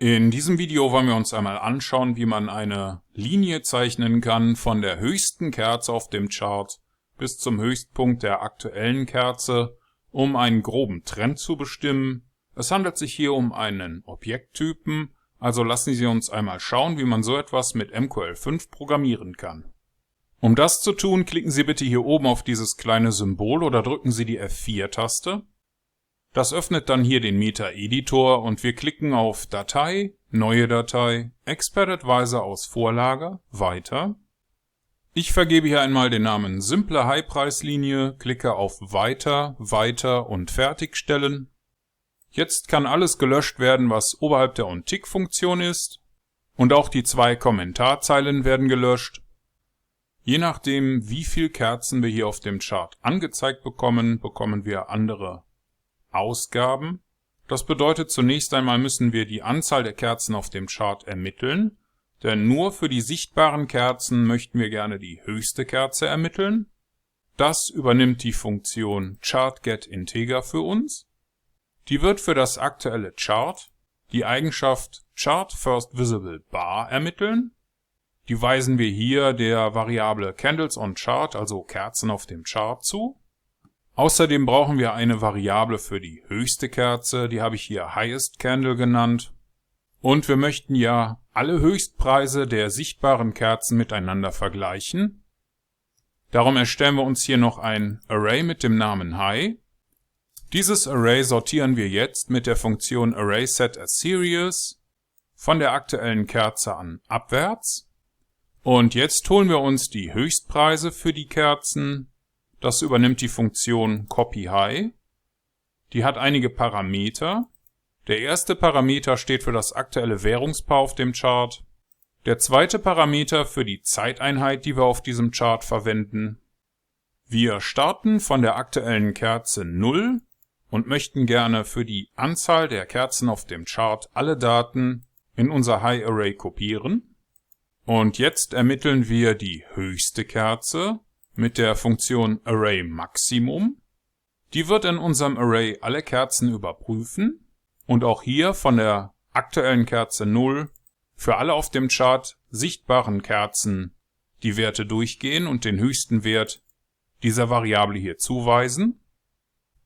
In diesem Video wollen wir uns einmal anschauen, wie man eine Linie zeichnen kann von der höchsten Kerze auf dem Chart bis zum Höchstpunkt der aktuellen Kerze, um einen groben Trend zu bestimmen. Es handelt sich hier um einen Objekttypen, also lassen Sie uns einmal schauen, wie man so etwas mit MQL5 programmieren kann. Um das zu tun, klicken Sie bitte hier oben auf dieses kleine Symbol oder drücken Sie die F4-Taste. Das öffnet dann hier den Meta-Editor und wir klicken auf Datei, Neue Datei, Expert Advisor aus Vorlage, Weiter. Ich vergebe hier einmal den Namen Simple High-Preislinie, klicke auf Weiter, Weiter und Fertigstellen. Jetzt kann alles gelöscht werden, was oberhalb der On-Tick-Funktion ist. Und auch die 2 Kommentarzeilen werden gelöscht. Je nachdem, wie viel Kerzen wir hier auf dem Chart angezeigt bekommen, bekommen wir andere Ausgaben. Das bedeutet, zunächst einmal müssen wir die Anzahl der Kerzen auf dem Chart ermitteln, denn nur für die sichtbaren Kerzen möchten wir gerne die höchste Kerze ermitteln. Das übernimmt die Funktion ChartGetInteger für uns. Die wird für das aktuelle Chart die Eigenschaft ChartFirstVisibleBar ermitteln. Die weisen wir hier der Variable CandlesOnChart, also Kerzen auf dem Chart, zu. Außerdem brauchen wir eine Variable für die höchste Kerze, die habe ich hier HighestCandle genannt. Und wir möchten ja alle Höchstpreise der sichtbaren Kerzen miteinander vergleichen. Darum erstellen wir uns hier noch ein Array mit dem Namen High. Dieses Array sortieren wir jetzt mit der Funktion ArraySetAsSeries von der aktuellen Kerze an abwärts. Und jetzt holen wir uns die Höchstpreise für die Kerzen. Das übernimmt die Funktion CopyHigh. Die hat einige Parameter. Der erste Parameter steht für das aktuelle Währungspaar auf dem Chart. Der zweite Parameter für die Zeiteinheit, die wir auf diesem Chart verwenden. Wir starten von der aktuellen Kerze 0 und möchten gerne für die Anzahl der Kerzen auf dem Chart alle Daten in unser High Array kopieren. Und jetzt ermitteln wir die höchste Kerze mit der Funktion ArrayMaximum. Die wird in unserem Array alle Kerzen überprüfen und auch hier von der aktuellen Kerze 0 für alle auf dem Chart sichtbaren Kerzen die Werte durchgehen und den höchsten Wert dieser Variable hier zuweisen.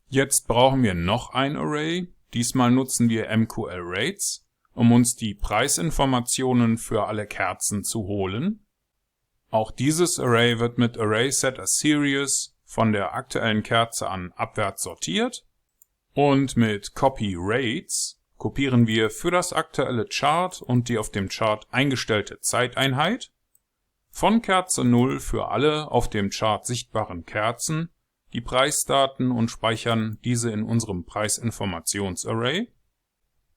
Jetzt brauchen wir noch ein Array. Diesmal nutzen wir MQL_Rates, um uns die Preisinformationen für alle Kerzen zu holen. Auch dieses Array wird mit ArraySetAsSeries von der aktuellen Kerze an abwärts sortiert. Und mit CopyRates kopieren wir für das aktuelle Chart und die auf dem Chart eingestellte Zeiteinheit von Kerze 0 für alle auf dem Chart sichtbaren Kerzen die Preisdaten und speichern diese in unserem Preisinformationsarray.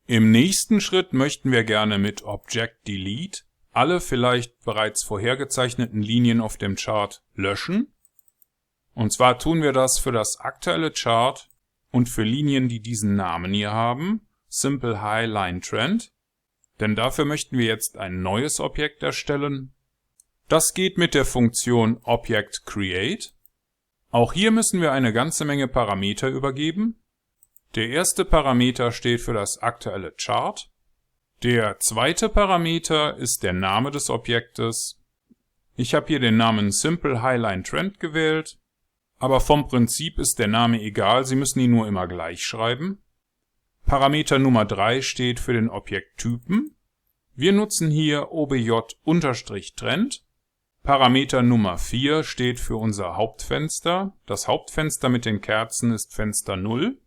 Im nächsten Schritt möchten wir gerne mit ObjectDelete alle vielleicht bereits vorhergezeichneten Linien auf dem Chart löschen. Und zwar tun wir das für das aktuelle Chart und für Linien, die diesen Namen hier haben, Simple High Line Trend. Denn dafür möchten wir jetzt ein neues Objekt erstellen. Das geht mit der Funktion ObjectCreate. Auch hier müssen wir eine ganze Menge Parameter übergeben. Der erste Parameter steht für das aktuelle Chart. Der zweite Parameter ist der Name des Objektes. Ich habe hier den Namen Simple Highline Trend gewählt, aber vom Prinzip ist der Name egal, Sie müssen ihn nur immer gleich schreiben. Parameter Nummer 3 steht für den Objekttypen. Wir nutzen hier obj_Trend. Parameter Nummer 4 steht für unser Hauptfenster. Das Hauptfenster mit den Kerzen ist Fenster 0.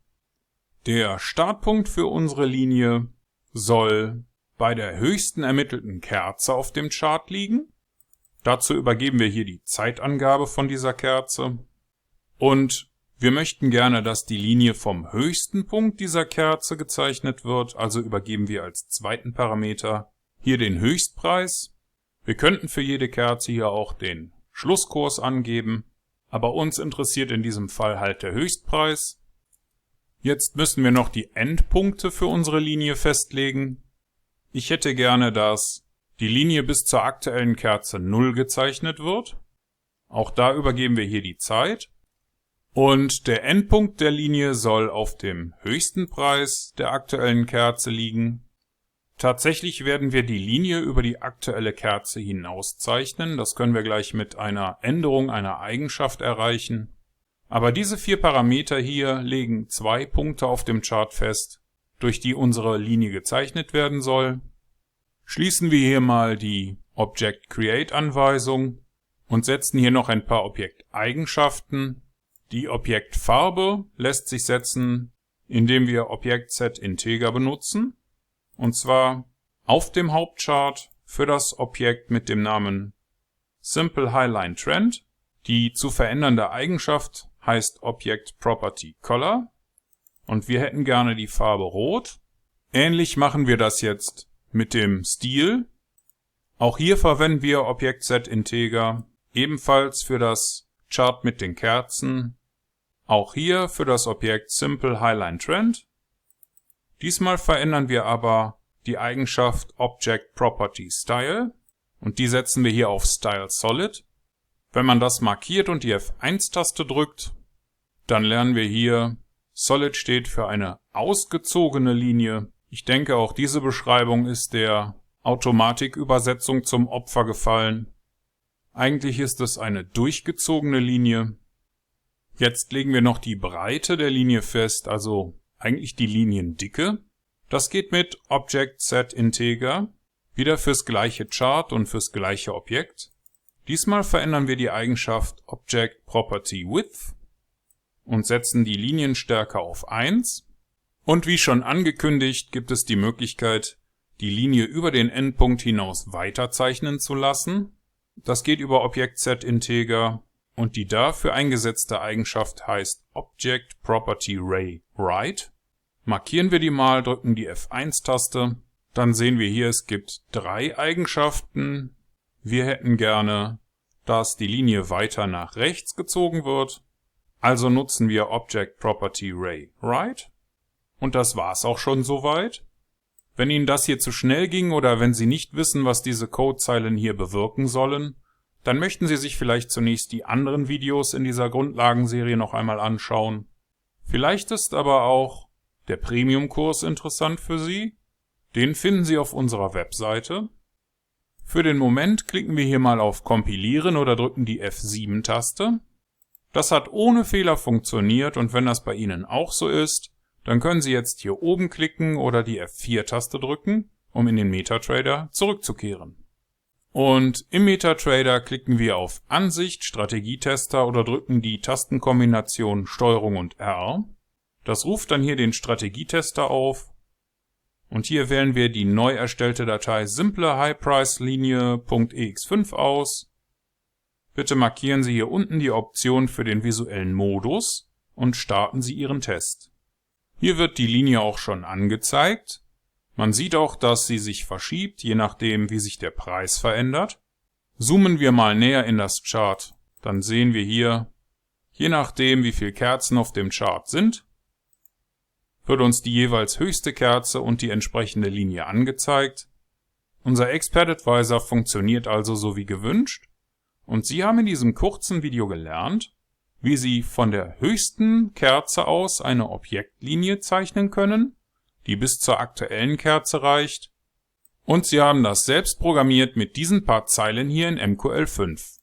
Der Startpunkt für unsere Linie soll bei der höchsten ermittelten Kerze auf dem Chart liegen. Dazu übergeben wir hier die Zeitangabe von dieser Kerze. Und wir möchten gerne, dass die Linie vom höchsten Punkt dieser Kerze gezeichnet wird, also übergeben wir als zweiten Parameter hier den Höchstpreis. Wir könnten für jede Kerze hier auch den Schlusskurs angeben, aber uns interessiert in diesem Fall halt der Höchstpreis. Jetzt müssen wir noch die Endpunkte für unsere Linie festlegen. Ich hätte gerne, dass die Linie bis zur aktuellen Kerze 0 gezeichnet wird. Auch da übergeben wir hier die Zeit. Und der Endpunkt der Linie soll auf dem höchsten Preis der aktuellen Kerze liegen. Tatsächlich werden wir die Linie über die aktuelle Kerze hinaus zeichnen. Das können wir gleich mit einer Änderung einer Eigenschaft erreichen. Aber diese 4 Parameter hier legen 2 Punkte auf dem Chart fest, durch die unsere Linie gezeichnet werden soll. Schließen wir hier mal die Object Create Anweisung und setzen hier noch ein paar Objekteigenschaften. Die Objektfarbe lässt sich setzen, indem wir Object Set Integer benutzen. Und zwar auf dem Hauptchart für das Objekt mit dem Namen Simple Highline Trend. Die zu verändernde Eigenschaft heißt Object Property Color. Und wir hätten gerne die Farbe Rot. Ähnlich machen wir das jetzt mit dem Stil. Auch hier verwenden wir Object Set Integer, ebenfalls für das Chart mit den Kerzen. Auch hier für das Objekt Simple Highline Trend. Diesmal verändern wir aber die Eigenschaft Object Property Style und die setzen wir hier auf Style Solid. Wenn man das markiert und die F1-Taste drückt, dann lernen wir hier, Solid steht für eine ausgezogene Linie. Ich denke, auch diese Beschreibung ist der Automatikübersetzung zum Opfer gefallen. Eigentlich ist es eine durchgezogene Linie. Jetzt legen wir noch die Breite der Linie fest, also eigentlich die Liniendicke. Das geht mit Object Set Integer, wieder fürs gleiche Chart und fürs gleiche Objekt. Diesmal verändern wir die Eigenschaft Object Property Width und setzen die Linienstärke auf 1. Und wie schon angekündigt, gibt es die Möglichkeit, die Linie über den Endpunkt hinaus weiterzeichnen zu lassen. Das geht über Object Set Integer und die dafür eingesetzte Eigenschaft heißt Object Property Ray Right. Markieren wir die mal, drücken die F1-Taste, dann sehen wir hier, es gibt 3 Eigenschaften. Wir hätten gerne, dass die Linie weiter nach rechts gezogen wird. Also nutzen wir Object Property Ray Right. Und das war's auch schon soweit. Wenn Ihnen das hier zu schnell ging oder wenn Sie nicht wissen, was diese Codezeilen hier bewirken sollen, dann möchten Sie sich vielleicht zunächst die anderen Videos in dieser Grundlagenserie noch einmal anschauen. Vielleicht ist aber auch der Premium-Kurs interessant für Sie. Den finden Sie auf unserer Webseite. Für den Moment klicken wir hier mal auf Kompilieren oder drücken die F7-Taste. Das hat ohne Fehler funktioniert und wenn das bei Ihnen auch so ist, dann können Sie jetzt hier oben klicken oder die F4-Taste drücken, um in den MetaTrader zurückzukehren. Und im MetaTrader klicken wir auf Ansicht, Strategietester oder drücken die Tastenkombination STRG und R. Das ruft dann hier den Strategietester auf. Und hier wählen wir die neu erstellte Datei simple highprice-linie.ex5 aus. Bitte markieren Sie hier unten die Option für den visuellen Modus und starten Sie Ihren Test. Hier wird die Linie auch schon angezeigt. Man sieht auch, dass sie sich verschiebt, je nachdem, wie sich der Preis verändert. Zoomen wir mal näher in das Chart, dann sehen wir hier, je nachdem, wie viele Kerzen auf dem Chart sind, wird uns die jeweils höchste Kerze und die entsprechende Linie angezeigt. Unser Expert Advisor funktioniert also so wie gewünscht. Und Sie haben in diesem kurzen Video gelernt, wie Sie von der höchsten Kerze aus eine Objektlinie zeichnen können, die bis zur aktuellen Kerze reicht. Und Sie haben das selbst programmiert mit diesen paar Zeilen hier in MQL5.